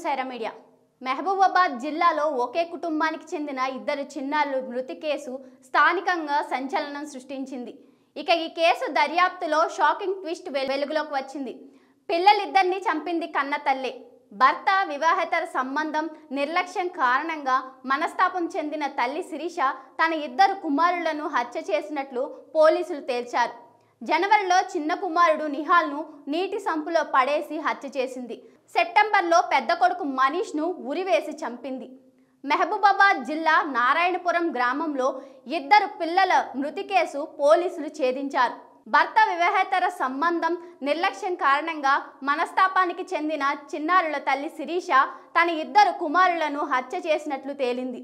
Sye Raa media. Mahabubabad జిల్లాలో ఒకే కుటుంబానికి చెందిన ఇద్దరు చిన్నారుల మృతి కేసు స్థానికంగా సంచలనం సృష్టించింది. ఇక ఈ కేసు దర్యాప్తులో షాకింగ్ ట్విస్ట్ వెలుగులోకి వచ్చింది. పిల్లలిద్దరిని చంపింది కన్న తల్లే. భర్త వివాహేతర సంబంధం నిర్లక్ష్యం కారణంగా మనస్తాపం చెందిన తల్లి శిరీష తన ఇద్దరు కుమారులను హత్య చేసినట్లు పోలీసులు తేల్చారు. జనవరిలో చిన్న కుమారుడు నిహాల్ను నీటి సంపులో పడేసి హత్య చేసింది. సెప్టెంబర్లో పెద్ద కొడుకు మనీష్ను ఉరివేసి చంపింది. మహబూబాబాద్ జిల్లా నారాయణపురం గ్రామంలో ఇద్దరు పిల్లల మృతి కేసు పోలీసులు ఛేదించారు. భర్త వివాహేతర సంబంధం నిర్లక్ష్యం కారణంగా మనస్తాపానికి చెందిన చిన్నారుల తల్లి శిరీష తన ఇద్దరు కుమారులను హత్య చేసినట్లు తేలింది.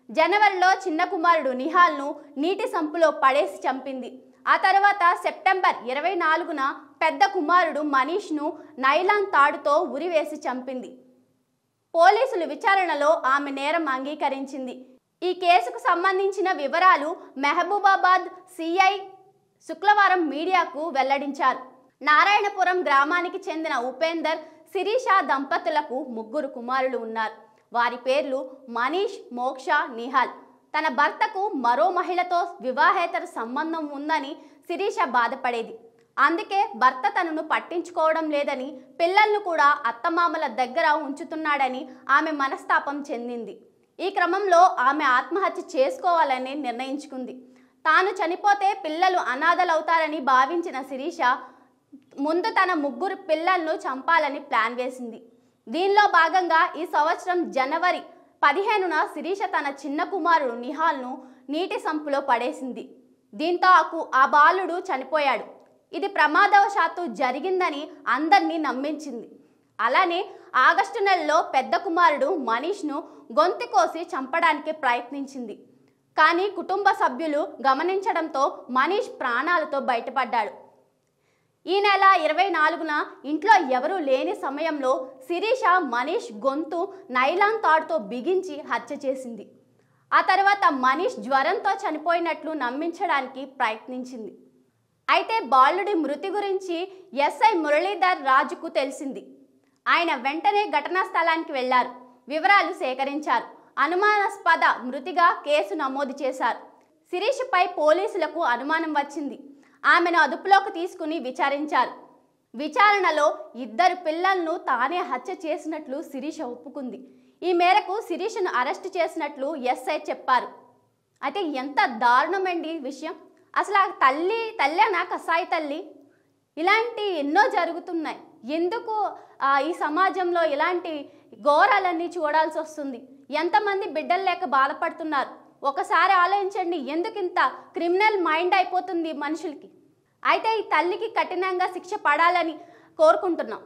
జనవరిలో చిన్న కుమారుడు నిహాల్ను నీటి సంపులో పడేసి చంపింది. ఆ తర్వాత సెప్టెంబర్ 24న పెద్ద కుమారుడు మనీష్ను నైలాన్ తాడుతో ఉరివేసి చంపింది. పోలీసులు విచారణలో ఆమె నేరం అంగీకరించింది. ఈ కేసుకు సంబంధించిన వివరాలు మహబూబాబాద్ సిఐ శుక్రవారం మీడియాకు వెల్లడించారు. నారాయణపురం గ్రామానికి చెందిన ఉపేందర్, శిరీష దంపతులకు ముగ్గురు కుమారులు ఉన్నారు. వారి పేర్లు మనీష్, మోక్ష, నిహాల్. తన భర్తకు మరో మహిళతో వివాహేతర సంబంధం ఉందని శిరీష బాధపడేది. అందుకే భర్త తనను పట్టించుకోవడం లేదని, పిల్లలను కూడా అత్తమామల దగ్గర ఉంచుతున్నాడని ఆమె మనస్తాపం చెందింది. ఈ క్రమంలో ఆమె ఆత్మహత్య చేసుకోవాలని నిర్ణయించుకుంది. తాను చనిపోతే పిల్లలు అనాథలవుతారని భావించిన శిరీష ముందు తన ముగ్గురు పిల్లలను చంపాలని ప్లాన్ వేసింది. దీనిలో భాగంగా ఈ సంవత్సరం జనవరి 15న శిరీష తన చిన్న కుమారుడు నిహాల్ను నీటి సంపులో పడేసింది. దీంతో ఆ బాలుడు చనిపోయాడు. ఇది ప్రమాదవశాత్తు జరిగిందని అందరినీ నమ్మించింది. అలానే ఆగస్టు నెలలో పెద్ద కుమారుడు మనీష్ను గొంతు కోసి చంపడానికి ప్రయత్నించింది. కానీ కుటుంబ సభ్యులు గమనించడంతో మనీష్ ప్రాణాలతో బయటపడ్డాడు. ఈ నెల 24న ఇంట్లో ఎవరూ లేని సమయంలో శిరీష మనీష్ గొంతు నైలాన్ తాడుతో బిగించి హత్య చేసింది. ఆ తర్వాత మనీష్ జ్వరంతో చనిపోయినట్లు నమ్మించడానికి ప్రయత్నించింది. అయితే బాలుడి మృతి గురించి ఎస్ఐ మురళీధర్ రాజుకు తెలిసింది. ఆయన వెంటనే ఘటనా స్థలానికి వెళ్లారు. వివరాలు సేకరించారు. అనుమానాస్పద మృతిగా కేసు నమోదు చేశారు. శిరీషపై పోలీసులకు అనుమానం వచ్చింది. ఆమెను అదుపులోకి తీసుకుని విచారించారు. విచారణలో ఇద్దరు పిల్లలను తానే హత్య చేసినట్లు శిరీష ఒప్పుకుంది. ఈ మేరకు శిరీషను అరెస్టు చేసినట్లు ఎస్ఐ చెప్పారు. అయితే ఎంత దారుణమండి విషయం. అసలు ఆ తల్లేనా కసాయి తల్లి? ఇలాంటి ఎన్నో జరుగుతున్నాయి. ఎందుకు ఈ సమాజంలో ఇలాంటి ఘోరాలన్నీ చూడాల్సి వస్తుంది? ఎంతమంది బిడ్డలు లేక బాధపడుతున్నారు. ఒకసారి ఆలోచించండి, ఎందుకు ఇంత క్రిమినల్ మైండ్ అయిపోతుంది మనుషులకి. అయితే ఈ తల్లికి కఠినంగా శిక్ష పడాలని కోరుకుంటున్నాం.